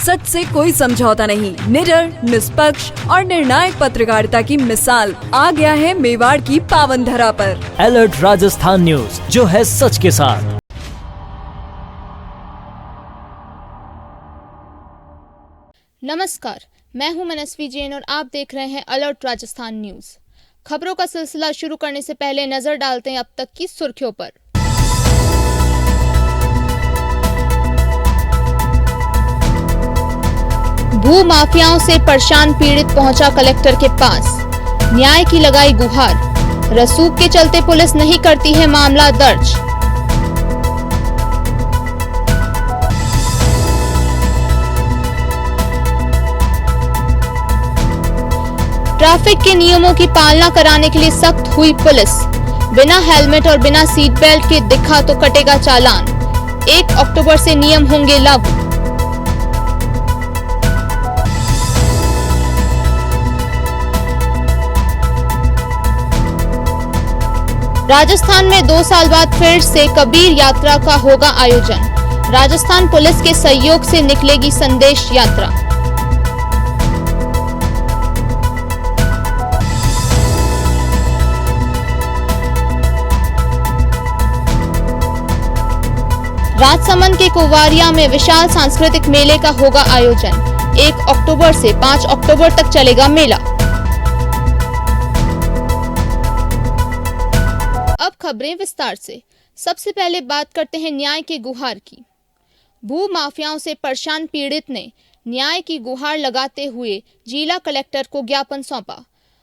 सच से कोई समझौता नहीं। निडर, निष्पक्ष और निर्णायक पत्रकारिता की मिसाल आ गया है मेवाड़ की पावन धरा पर। अलर्ट राजस्थान न्यूज, जो है सच के साथ। नमस्कार, मैं हूं मनस्वी जैन और आप देख रहे हैं अलर्ट राजस्थान न्यूज। खबरों का सिलसिला शुरू करने से पहले नजर डालते हैं अब तक की सुर्खियों पर। भू माफियाओं से परेशान पीड़ित पहुंचा कलेक्टर के पास, न्याय की लगाई गुहार। रसूख के चलते पुलिस नहीं करती है मामला दर्ज। ट्रैफिक के नियमों की पालना कराने के लिए सख्त हुई पुलिस। बिना हेलमेट और बिना सीट बेल्ट के दिखा तो कटेगा चालान। 1 अक्टूबर से नियम होंगे लागू। राजस्थान में 2 साल बाद फिर से कबीर यात्रा का होगा आयोजन। राजस्थान पुलिस के सहयोग से निकलेगी संदेश यात्रा। राजसमंद के कुवारिया में विशाल सांस्कृतिक मेले का होगा आयोजन। 1 अक्टूबर से 5 अक्टूबर तक चलेगा मेला। अब खबरें विस्तार से। सबसे पहले बात करते हैं न्याय की गुहार की। भू माफियाओं से परेशान पीड़ित ने न्याय की गुहार लगाते हुए जिला कलेक्टर को ज्ञापन सौंपा।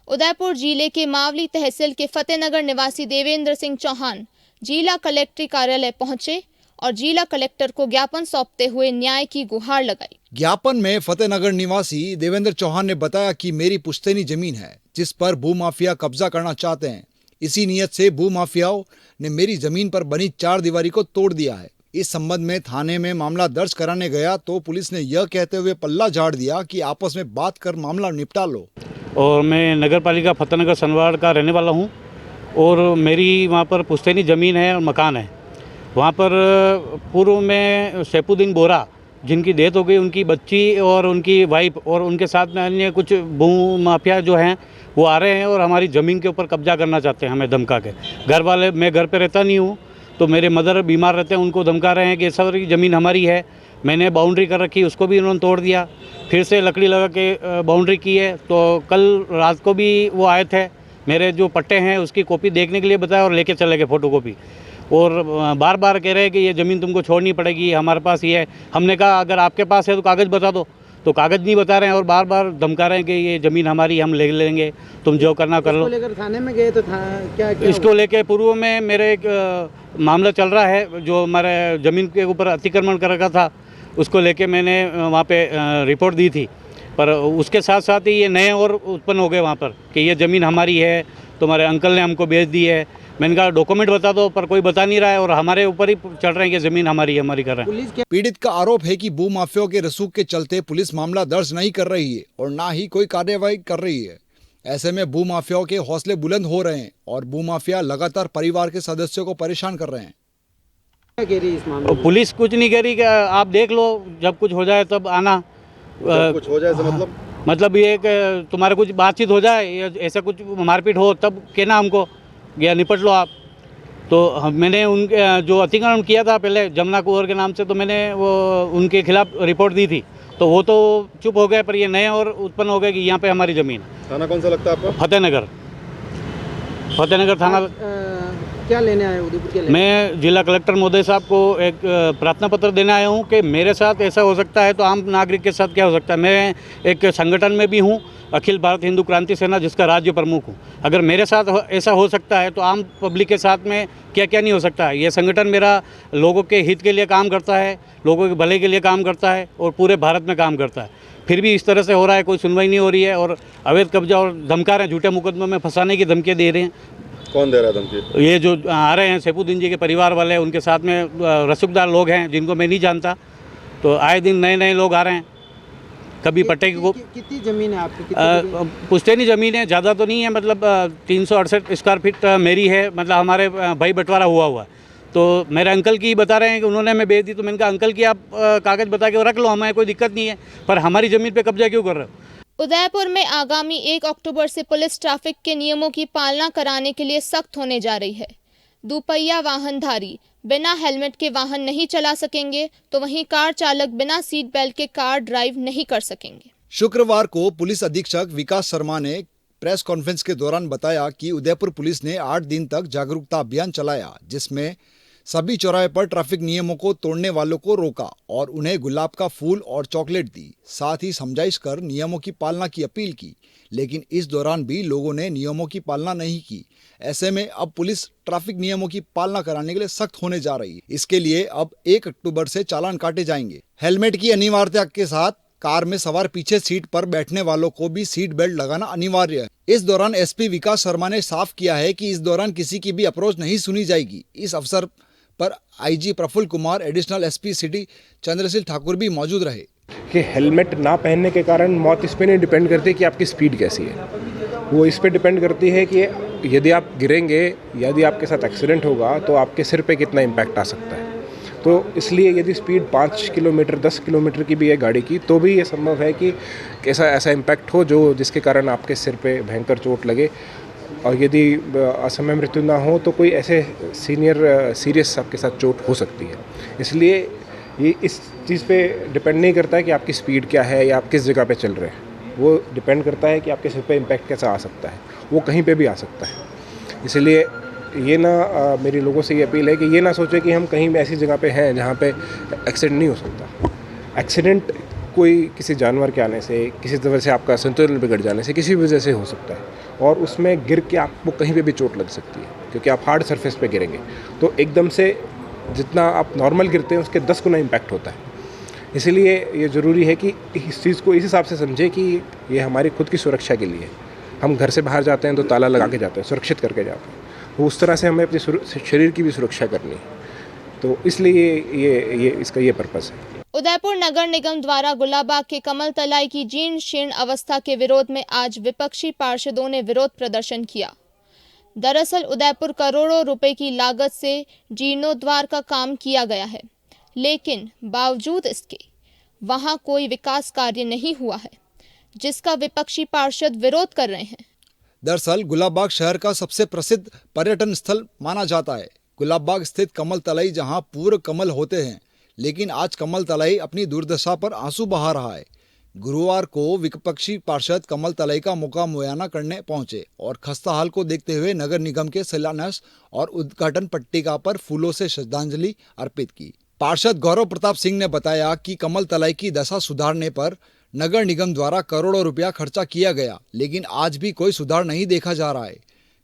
उदयपुर जिले के मावली तहसील के फतेहनगर निवासी देवेंद्र सिंह चौहान जिला कलेक्ट्री कार्यालय पहुंचे और जिला कलेक्टर को ज्ञापन सौंपते हुए न्याय की गुहार लगाई। ज्ञापन में फतेहनगर निवासी देवेंद्र चौहान ने बताया कि मेरी पुश्तैनी जमीन है जिस पर भूमाफिया कब्जा करना चाहते हैं। इसी नियत से भूमाफियाओं ने मेरी जमीन पर बनी 4 दीवारी को तोड़ दिया है। इस संबंध में थाने में मामला दर्ज कराने गया तो पुलिस ने यह कहते हुए पल्ला झाड़ दिया कि आपस में बात कर मामला निपटा लो। और मैं नगर पालिका फतेहनगर सनवाड़ का रहने वाला हूँ और मेरी वहाँ पर पुश्तैनी ज़मीन है और मकान है। वहाँ पर पूर्व में सैफुद्दीन बोरा जिनकी डेथ हो गई, उनकी बच्ची और उनकी वाइफ और उनके साथ में अन्य कुछ भू माफिया जो हैं वो आ रहे हैं और हमारी ज़मीन के ऊपर कब्जा करना चाहते हैं हमें धमका के। घर वाले, मैं घर पे रहता नहीं हूँ तो मेरे मदर बीमार रहते हैं, उनको धमका रहे हैं कि सारी ज़मीन हमारी है। मैंने बाउंड्री कर रखी, उसको भी उन्होंने तोड़ दिया। फिर से लकड़ी लगा के बाउंड्री की है। तो कल रात को भी वो आए थे, मेरे जो पट्टे हैं उसकी कॉपी देखने के लिए बताया और लेके चले गए फ़ोटो कॉपी। और बार बार कह रहे हैं कि ये ज़मीन तुमको छोड़नी पड़ेगी, हमारे पास ये है। हमने कहा अगर आपके पास है तो कागज़ बता दो, तो कागज़ नहीं बता रहे हैं और बार बार धमका रहे हैं कि ये ज़मीन हमारी, हम ले लेंगे, तुम जो करना कर लो। इसको लेकर थाने में गए तो क्या इसको लेके पूर्व में मेरे एक मामला चल रहा है जो हमारे ज़मीन के ऊपर अतिक्रमण कर रखा था, उसको लेके मैंने वहाँ पे रिपोर्ट दी थी। पर उसके साथ साथ ही ये नए और उत्पन्न हो गए वहाँ पर कि ये ज़मीन हमारी है, तुम्हारे अंकल ने हमको बेच दी है। मैंने कहा डॉक्यूमेंट बता दो, पर कोई बता नहीं रहा है और हमारे ऊपर ही चल रहे हैं कि ज़मीन हमारी कर रहे हैं। पीड़ित का आरोप है कि भूमाफियाओं के रसूख के चलते पुलिस मामला दर्ज नहीं कर रही है और ना ही कोई कार्यवाही कर रही है। ऐसे में भूमाफियाओं के हौसले बुलंद हो रहे हैं और भूमाफिया लगातार परिवार के सदस्यों को परेशान कर रहे हैं। क्या कह रही है इस मामले में? पुलिस कुछ नहीं कह रही, आप देख लो, जब कुछ हो जाए तब आना। कुछ हो जाए तो मतलब ये कि तुम्हारे कुछ बातचीत हो जाए या ऐसा कुछ मारपीट हो तब कहना हमको, या निपट लो आप। तो मैंने उनके जो अतिक्रमण किया था पहले जमुना कुंवर के नाम से, तो मैंने वो उनके खिलाफ रिपोर्ट दी थी, तो वो तो चुप हो गए। पर ये नए और उत्पन्न हो गए कि यहाँ पे हमारी ज़मीन है। थाना कौन सा लगता है आपका? फतेहनगर थाना। क्या लेने आए उदयपुर के? मैं जिला कलेक्टर महोदय साहब को एक प्रार्थना पत्र देने आया हूँ कि मेरे साथ ऐसा हो सकता है तो आम नागरिक के साथ क्या हो सकता है। मैं एक संगठन में भी हूँ, अखिल भारत हिंदू क्रांति सेना, जिसका राज्य प्रमुख हूँ। अगर मेरे साथ ऐसा हो सकता है तो आम पब्लिक के साथ में क्या क्या नहीं हो सकता है। ये संगठन मेरा लोगों के हित के लिए काम करता है, लोगों के भले के लिए काम करता है और पूरे भारत में काम करता है। फिर भी इस तरह से हो रहा है, कोई सुनवाई नहीं हो रही है और अवैध कब्जा और धमका रहे हैं, झूठे मुकदमे में फंसाने की धमकी दे रहे हैं। कौन दे रहा है धमकी? ये जो आ रहे हैं सैफुद्दीन जी के परिवार वाले, उनके साथ में रसूखदार लोग हैं जिनको मैं नहीं जानता। तो आए दिन नए नए लोग आ रहे हैं। कभी पट्टे को कितनी ज़मीन है आपकी? पुश्तैनी ज़मीन है, ज़्यादा तो नहीं है, मतलब 368 स्क्वायर फीट मेरी है, मतलब हमारे भाई बंटवारा हुआ है। तो मेरे अंकल की बता रहे हैं कि उन्होंने हमें बेच दी। तो मैंने कहा अंकल की आप कागज़ बता के रख लो, हमें कोई दिक्कत नहीं है, पर हमारी ज़मीन पे कब्जा क्यों कर रहे हो। उदयपुर में आगामी 1 अक्टूबर से पुलिस ट्रैफिक के नियमों की पालना कराने के लिए सख्त होने जा रही है। दुपहिया वाहनधारी बिना हेलमेट के वाहन नहीं चला सकेंगे, तो वहीं कार चालक बिना सीट बेल्ट के कार ड्राइव नहीं कर सकेंगे। शुक्रवार को पुलिस अधीक्षक विकास शर्मा ने प्रेस कॉन्फ्रेंस के दौरान बताया कि उदयपुर पुलिस ने 8 दिन तक जागरूकता अभियान चलाया, जिसमें सभी चौराहे पर ट्रैफिक नियमों को तोड़ने वालों को रोका और उन्हें गुलाब का फूल और चॉकलेट दी। साथ ही समझाइश कर नियमों की पालना की अपील की, लेकिन इस दौरान भी लोगों ने नियमों की पालना नहीं की। ऐसे में अब पुलिस ट्रैफिक नियमों की पालना कराने के लिए सख्त होने जा रही है। इसके लिए अब 1 अक्टूबर से चालान काटे जाएंगे। हेलमेट की अनिवार्यता के साथ कार में सवार पीछे सीट पर बैठने वालों को भी सीट बेल्ट लगाना अनिवार्य है। इस दौरान एसपी विकास शर्मा ने साफ किया है कि इस दौरान किसी की भी अप्रोच नहीं सुनी जाएगी। इस अवसर पर IG Praful Kumar, additional SP city Chandrasheel Thakur भी मौजूद रहे। कि हेलमेट ना पहनने के कारण मौत इस पे नहीं डिपेंड करती कि आपकी स्पीड कैसी है, वो इस पे डिपेंड करती है कि यदि आप गिरेंगे, यदि आपके साथ एक्सीडेंट होगा तो आपके सिर पे कितना इम्पैक्ट आ सकता है। तो इसलिए यदि स्पीड 5 किलोमीटर 10 किलोमीटर की भी है गाड़ी की, तो भी ये संभव है कि ऐसा इम्पैक्ट हो जिसके कारण आपके सिर पे भयंकर चोट लगे। और यदि असमय मृत्यु ना हो तो कोई ऐसे सीरियस आपके साथ चोट हो सकती है। इसलिए ये इस चीज़ पे डिपेंड नहीं करता है कि आपकी स्पीड क्या है या आप किस जगह पे चल रहे हैं, वो डिपेंड करता है कि आपके सिर पे इम्पैक्ट कैसा आ सकता है। वो कहीं पे भी आ सकता है। इसलिए ये ना मेरी लोगों से ये अपील है कि ये ना सोचे कि हम कहीं ऐसी जगह पे हैं जहाँ पे एक्सीडेंट नहीं हो सकता। एक्सीडेंट कोई किसी जानवर के आने से, किसी तरह से आपका संतुलन बिगड़ जाने से, किसी वजह से हो सकता है, और उसमें गिर के आपको कहीं पे भी चोट लग सकती है, क्योंकि आप हार्ड सरफेस पे गिरेंगे तो एकदम से जितना आप नॉर्मल गिरते हैं उसके 10 गुना इम्पैक्ट होता है। इसीलिए ये ज़रूरी है कि इस चीज़ को इस हिसाब से समझे कि ये हमारी खुद की सुरक्षा के लिए। हम घर से बाहर जाते हैं तो ताला लगा के जाते हैं, सुरक्षित करके जाते हैं, तो उस तरह से हमें अपने शरीर की भी सुरक्षा करनी है। तो इसलिए ये इसका ये पर्पज़ है। उदयपुर नगर निगम द्वारा गुलाबबाग के कमल तलाई की जीर्ण शीर्ण अवस्था के विरोध में आज विपक्षी पार्षदों ने विरोध प्रदर्शन किया। दरअसल उदयपुर करोड़ों रुपए की लागत से जीर्णोद्धार का काम किया गया है, लेकिन बावजूद इसके वहां कोई विकास कार्य नहीं हुआ है, जिसका विपक्षी पार्षद विरोध कर रहे हैं। दरअसल गुलाबबाग शहर का सबसे प्रसिद्ध पर्यटन स्थल माना जाता है। गुलाबबाग स्थित कमल तलाई जहां पूर्व कमल होते हैं, लेकिन आज कमल तलाई अपनी दुर्दशा पर आंसू बहा रहा है। गुरुवार को विपक्षी पार्षद कमल तलाई का मुकाम मुआयना करने पहुंचे और खस्ता हाल को देखते हुए नगर निगम के शिलान्यास और उद्घाटन पट्टिका पर फूलों से श्रद्धांजलि अर्पित की। पार्षद गौरव प्रताप सिंह ने बताया कि कमल तलाई की दशा सुधारने पर नगर निगम द्वारा करोड़ों रुपया खर्चा किया गया, लेकिन आज भी कोई सुधार नहीं देखा जा रहा है।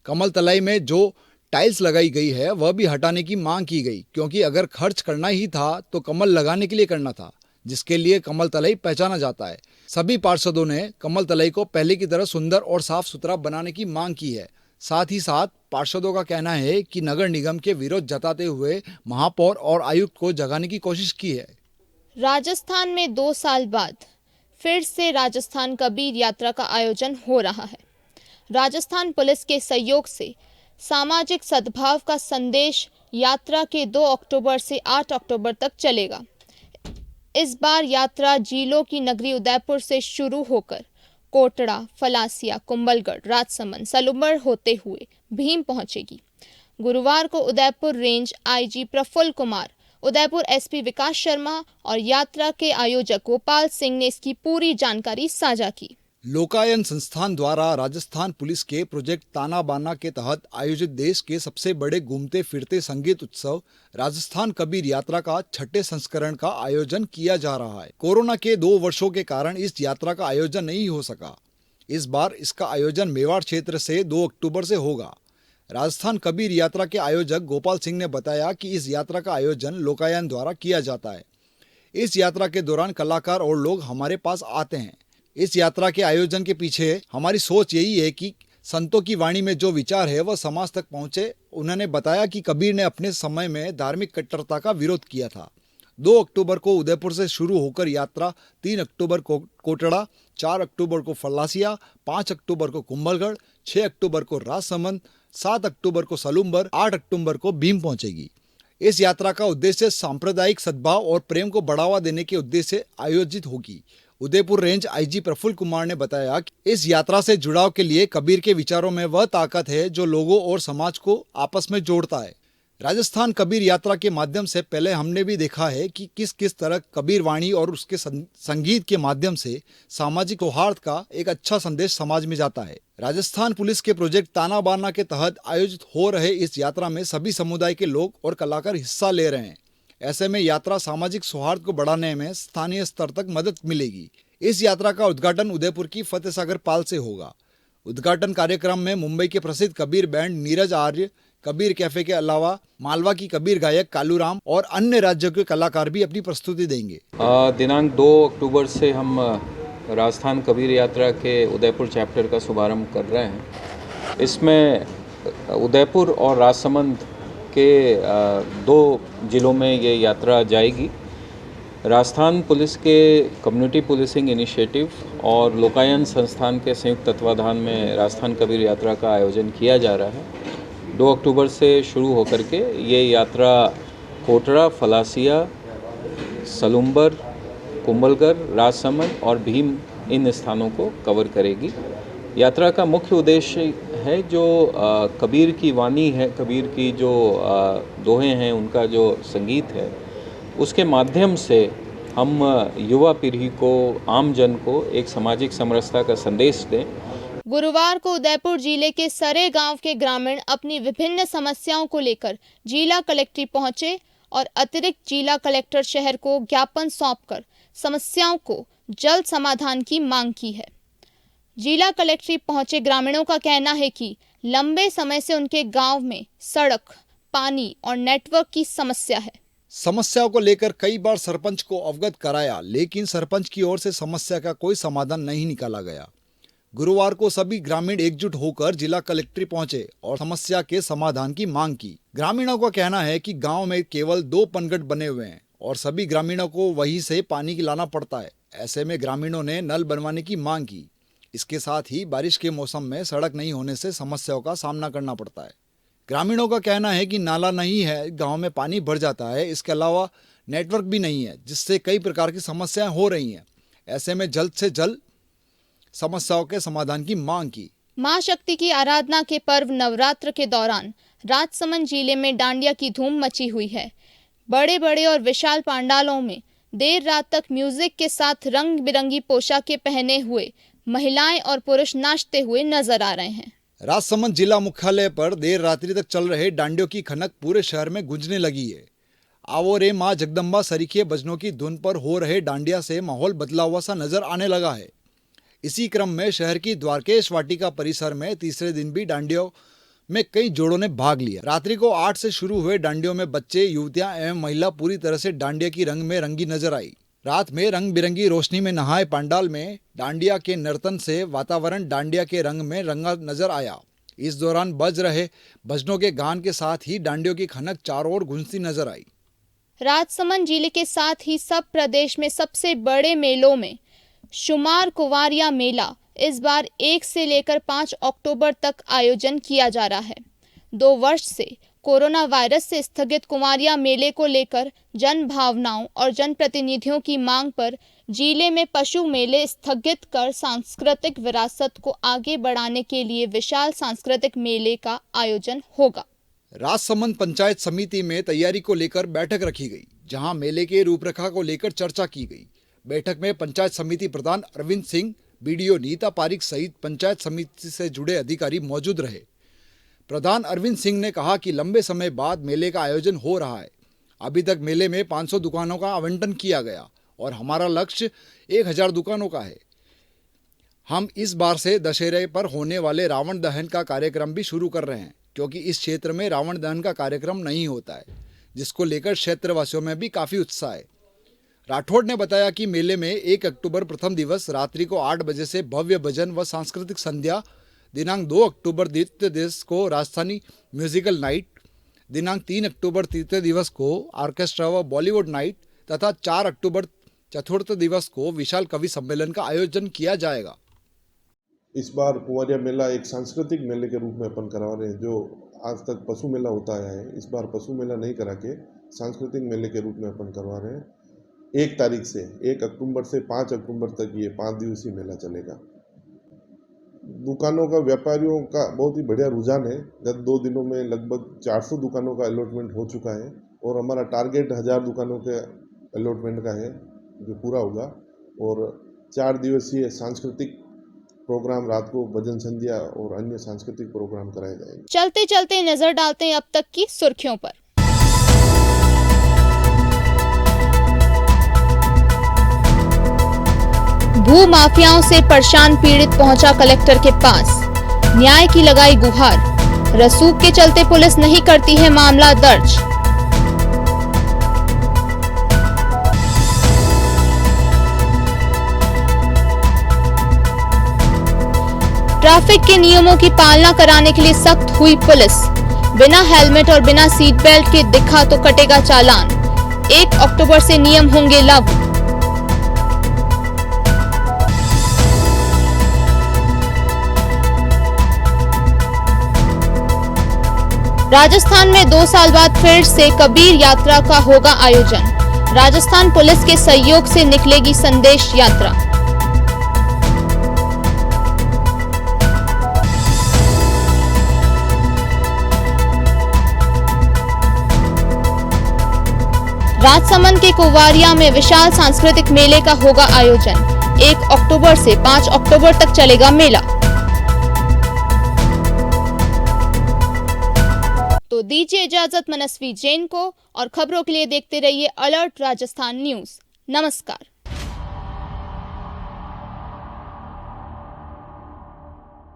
कमल तलाई में जो टाइल्स लगाई गई है वह भी हटाने की मांग की गई, क्योंकि अगर खर्च करना ही था तो कमल लगाने के लिए करना था, जिसके लिए कमल तलाई पहचाना जाता है। सभी पार्षदों ने कमल तलाई को पहले की तरह सुंदर और साफ सुथरा बनाने की मांग की है। साथ ही साथ पार्षदों का कहना है कि नगर निगम के विरोध जताते हुए महापौर और आयुक्त को जगाने की कोशिश की है। राजस्थान में 2 साल बाद फिर से राजस्थान कबीर यात्रा का आयोजन हो रहा है। राजस्थान पुलिस के सहयोग से सामाजिक सद्भाव का संदेश यात्रा के 2 अक्टूबर से 8 अक्टूबर तक चलेगा। इस बार यात्रा झीलों की नगरी उदयपुर से शुरू होकर कोटड़ा, फलासिया, कुंभलगढ़, राजसमंद, सलूमर होते हुए भीम पहुंचेगी। गुरुवार को Udaipur range IG Praful Kumar, Udaipur SP Vikas Sharma और यात्रा के आयोजक गोपाल सिंह ने इसकी पूरी जानकारी साझा की। लोकायन संस्थान द्वारा राजस्थान पुलिस के प्रोजेक्ट ताना बाना के तहत आयोजित देश के सबसे बड़े घूमते फिरते संगीत उत्सव राजस्थान कबीर यात्रा का 6ठे संस्करण का आयोजन किया जा रहा है। कोरोना के 2 वर्षों के कारण इस यात्रा का आयोजन नहीं हो सका। इस बार इसका आयोजन मेवाड़ क्षेत्र से 2 अक्टूबर से होगा। राजस्थान कबीर यात्रा के आयोजक गोपाल सिंह ने बताया कि इस यात्रा का आयोजन लोकायन द्वारा किया जाता है। इस यात्रा के दौरान कलाकार और लोग हमारे पास आते हैं। इस यात्रा के आयोजन के पीछे हमारी सोच यही है कि संतों की वाणी में जो विचार है वह समाज तक पहुंचे। उन्होंने बताया कि कबीर ने अपने समय में धार्मिक कट्टरता का विरोध किया था। 2 अक्टूबर को उदयपुर से शुरू होकर यात्रा 3 अक्टूबर को कोटड़ा, 4 अक्टूबर को फलासिया, 5 अक्टूबर को कुंभलगढ़, 6 अक्टूबर को राजसमंद, 7 अक्टूबर को सलूमर, 8 अक्टूबर को भीम पहुंचेगी। इस यात्रा का उद्देश्य सांप्रदायिक सद्भाव और प्रेम को बढ़ावा देने के उद्देश्य से आयोजित होगी। उदयपुर रेंज आईजी प्रफुल्ल कुमार ने बताया कि इस यात्रा से जुड़ाव के लिए कबीर के विचारों में वह ताकत है जो लोगों और समाज को आपस में जोड़ता है। राजस्थान कबीर यात्रा के माध्यम से पहले हमने भी देखा है कि किस किस तरह कबीर वाणी और उसके संगीत के माध्यम से सामाजिक सौहार्द का एक अच्छा संदेश समाज में जाता है। राजस्थान पुलिस के प्रोजेक्ट ताना बाना के तहत आयोजित हो रहे इस यात्रा में सभी समुदाय के लोग और कलाकार हिस्सा ले रहे हैं। ऐसे में यात्रा सामाजिक सौहार्द को बढ़ाने में स्थानीय स्तर तक मदद मिलेगी। इस यात्रा का उद्घाटन उदयपुर की फतेह सागर पाल से होगा। उद्घाटन कार्यक्रम में मुंबई के प्रसिद्ध कबीर बैंड नीरज आर्य, कबीर कैफे के अलावा मालवा की कबीर गायक कालूराम और अन्य राज्यों के कलाकार भी अपनी प्रस्तुति देंगे। दिनांक 2 अक्टूबर से हम राजस्थान कबीर यात्रा के उदयपुर चैप्टर का शुभारंभ कर रहे हैं। इसमें उदयपुर और राजसमंद के 2 जिलों में ये यात्रा जाएगी। राजस्थान पुलिस के कम्युनिटी पुलिसिंग इनिशिएटिव और लोकायन संस्थान के संयुक्त तत्वाधान में राजस्थान कबीर यात्रा का आयोजन किया जा रहा है। 2 अक्टूबर से शुरू होकर के ये यात्रा कोटरा, फलासिया, सलुम्बर, कुंभलगढ़, राजसमंद और भीम इन स्थानों को कवर करेगी। यात्रा का मुख्य उद्देश्य है जो कबीर की वाणी है, कबीर की जो दोहें हैं, उनका जो संगीत है, उसके माध्यम से हम युवा पीढ़ी को, आम जन को एक सामाजिक समरसता का संदेश दें। गुरुवार को उदयपुर जिले के सरे गांव के ग्रामीण अपनी विभिन्न समस्याओं को लेकर जिला कलेक्ट्रेट पहुंचे और अतिरिक्त जिला कलेक्टर शहर को ज्ञापन सौंपकर समस्याओं को जल्द समाधान की मांग की है। जिला कलेक्ट्रेट पहुंचे ग्रामीणों का कहना है कि लंबे समय से उनके गांव में सड़क, पानी और नेटवर्क की समस्या है। समस्याओं को लेकर कई बार सरपंच को अवगत कराया, लेकिन सरपंच की ओर से समस्या का कोई समाधान नहीं निकाला गया। गुरुवार को सभी ग्रामीण एकजुट होकर जिला कलेक्ट्रेट पहुंचे और समस्या के समाधान की मांग की। ग्रामीणों का कहना है कि गांव में केवल 2 पनघट बने हुए हैं और सभी ग्रामीणों को वहीं से पानी लाना पड़ता है। ऐसे में ग्रामीणों ने नल बनवाने की मांग की। इसके साथ ही बारिश के मौसम में सड़क नहीं होने से समस्याओं का सामना करना पड़ता है। ग्रामीणों का कहना है कि नाला नहीं है, गांव में पानी भर जाता है। इसके अलावा नेटवर्क भी नहीं है, जिससे कई प्रकार की समस्याएं हो रही हैं। ऐसे में जल्द से जल्द समस्याओं के समाधान की मांग की। मां शक्ति की आराधना के पर्व नवरात्र के दौरान राजसमंद जिले में डांडिया की धूम मची हुई है। बड़े बड़े और विशाल पंडालों में देर रात तक म्यूजिक के साथ रंग बिरंगी पोशाकें पहने हुए महिलाएं और पुरुष नाचते हुए नजर आ रहे हैं। राजसमंद जिला मुख्यालय पर देर रात्रि तक चल रहे डांडियों की खनक पूरे शहर में गूंजने लगी है। आवो रे मां जगदम्बा सरीखे भजनों की धुन पर हो रहे डांडिया से माहौल बदला हुआ सा नजर आने लगा है। इसी क्रम में शहर की द्वारकेश वाटिका परिसर में तीसरे दिन भी डांडियों में कई जोड़ों ने भाग लिया। रात्रि को 8 से शुरू हुए डांडियों में बच्चे, युवतियां एवं महिला पूरी तरह से डांडिया की रंग में रंगी नजर आई। रात में रंग बिरंगी रोशनी में नहाए पंडाल में डांडिया के नर्तन से वातावरण डांडिया के रंग में रंगा नजर आया। इस दौरान बज रहे भजनों के गान के साथ ही डांडियों की खनक चारों ओर गूंजती नजर आई। राजसमंद जिले के साथ ही सब प्रदेश में सबसे बड़े मेलों में शुमार कुंवारिया मेला इस बार 1 से लेकर 5 अक्टूबर तक आयोजन किया जा रहा है। 2 वर्ष से कोरोना वायरस से स्थगित कुंवारिया मेले को लेकर जन भावनाओं और जनप्रतिनिधियों की मांग पर जिले में पशु मेले स्थगित कर सांस्कृतिक विरासत को आगे बढ़ाने के लिए विशाल सांस्कृतिक मेले का आयोजन होगा। राजसमंद पंचायत समिति में तैयारी को लेकर बैठक रखी गई, जहां मेले के रूपरेखा को लेकर चर्चा की गई। बैठक में पंचायत समिति प्रधान अरविंद सिंह, बीडीओ नीता पारिक सहित पंचायत समिति से जुड़े अधिकारी मौजूद रहे। प्रधान अरविंद सिंह ने कहा कि लंबे समय बाद मेले का आयोजन हो रहा है। अभी तक मेले में 500 दुकानों का आवंटन किया गया और हमारा लक्ष्य 1000 दुकानों का है। हम इस बार से दशहरे पर होने वाले रावण दहन का कार्यक्रम भी शुरू कर रहे हैं, क्योंकि इस क्षेत्र में रावण दहन का कार्यक्रम नहीं होता है, जिसको लेकर क्षेत्रवासियों में भी काफ़ी उत्साह है। राठौड़ ने बताया कि मेले में 1 अक्टूबर प्रथम दिवस रात्रि को 8 बजे से भव्य भजन व सांस्कृतिक संध्या, दिनांक 2 अक्टूबर द्वितीय दिवस को राजस्थानी म्यूजिकल नाइट, दिनांक 3 अक्टूबर तृतीय दिवस को ऑर्केस्ट्रा व बॉलीवुड नाइट तथा 4 अक्टूबर चतुर्थ दिवस को विशाल कवि सम्मेलन का आयोजन किया जाएगा। इस बार कुंवरिया मेला एक सांस्कृतिक मेले के रूप में अपन करवा रहे हैं। जो आज तक पशु मेला होता आया है, इस बार पशु मेला नहीं करा के सांस्कृतिक मेले के रूप में अपन करवा रहे हैं। 1 तारीख से 1 अक्टूबर से 5 अक्टूबर तक ये 5 दिवसीय मेला चलेगा। दुकानों का, व्यापारियों का बहुत ही बढ़िया रुझान है। गत 2 दिनों में लगभग 400 दुकानों का अलॉटमेंट हो चुका है और हमारा टारगेट 1000 दुकानों के अलॉटमेंट का है जो पूरा होगा। और 4 दिवसीय सांस्कृतिक प्रोग्राम, रात को भजन संध्या और अन्य सांस्कृतिक प्रोग्राम कराए जाएंगे। चलते चलते नजर डालते हैं अब तक की सुर्खियों पर। भू माफियाओं से परेशान पीड़ित पहुंचा कलेक्टर के पास, न्याय की लगाई गुहार। रसूख के चलते पुलिस नहीं करती है मामला दर्ज। ट्रैफिक के नियमों की पालना कराने के लिए सख्त हुई पुलिस। बिना हेलमेट और बिना सीट बेल्ट के दिखा तो कटेगा चालान। 1 अक्टूबर से नियम होंगे लागू। राजस्थान में 2 साल बाद फिर से कबीर यात्रा का होगा आयोजन। राजस्थान पुलिस के सहयोग से निकलेगी संदेश यात्रा। राजसमंद के कुंवारिया में विशाल सांस्कृतिक मेले का होगा आयोजन। 1 अक्टूबर से 5 अक्टूबर तक चलेगा मेला। तो दीजिए इजाजत मनस्वी जैन को, और खबरों के लिए देखते रहिए अलर्ट राजस्थान न्यूज। नमस्कार।